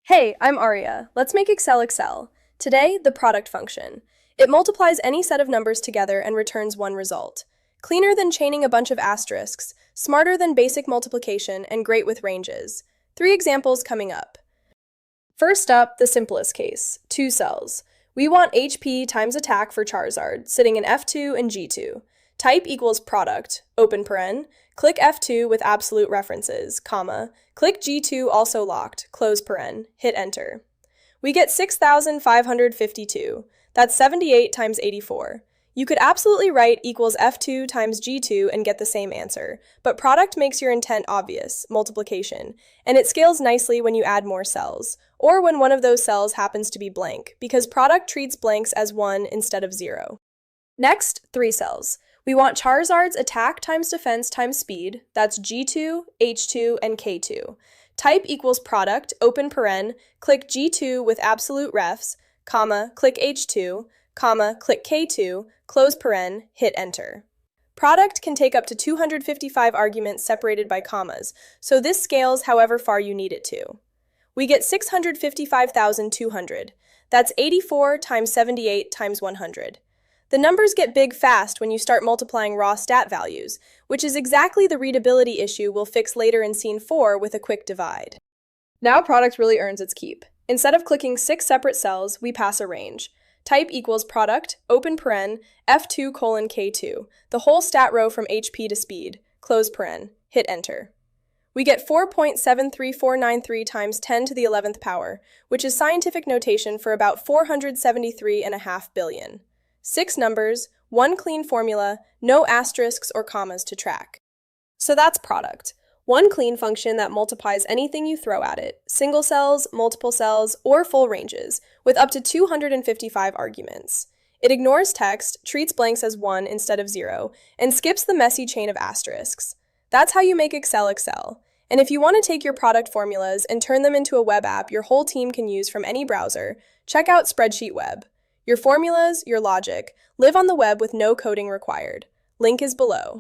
Hey, I'm Aria. Let's make Excel. Today, the product function. It multiplies any set of numbers together and returns one result. Cleaner than chaining a bunch of asterisks, smarter than basic multiplication, and great with ranges. 3 examples coming up. First up, the simplest case, 2 cells. We want HP times attack for Charizard, sitting in F2 and G2. Type equals product, open paren, click F2 with absolute references, comma, click G2 also locked, close paren, hit enter. We get 6,552. That's 78 times 84. You could absolutely write equals F2 times G2 and get the same answer, but product makes your intent obvious, multiplication, and it scales nicely when you add more cells, or when one of those cells happens to be blank, because product treats blanks as 1 instead of 0. Next, 3 cells. We want Charizard's attack times defense times speed, that's G2, H2, and K2. Type equals product, open paren, click G2 with absolute refs, comma, click H2, comma, click K2, close paren, hit enter. Product can take up to 255 arguments separated by commas, so this scales however far you need it to. We get 655,200. That's 84 times 78 times 100. The numbers get big fast when you start multiplying raw stat values, which is exactly the readability issue we'll fix later in scene 4 with a quick divide. Now product really earns its keep. Instead of clicking 6 separate cells, we pass a range. Type equals product, open paren, F2 colon K2, the whole stat row from HP to speed, close paren, hit enter. We get 4.73493 times 10 to the 11th power, which is scientific notation for about 473.5 billion. 6 numbers, 1 clean formula, no asterisks or commas to track. So that's product. One clean function that multiplies anything you throw at it, single cells, multiple cells, or full ranges, with up to 255 arguments. It ignores text, treats blanks as 1 instead of 0, and skips the messy chain of asterisks. That's how you make Excel. And if you want to take your product formulas and turn them into a web app your whole team can use from any browser, check out SpreadsheetWeb. Your formulas, your logic, live on the web with no coding required. Link is below.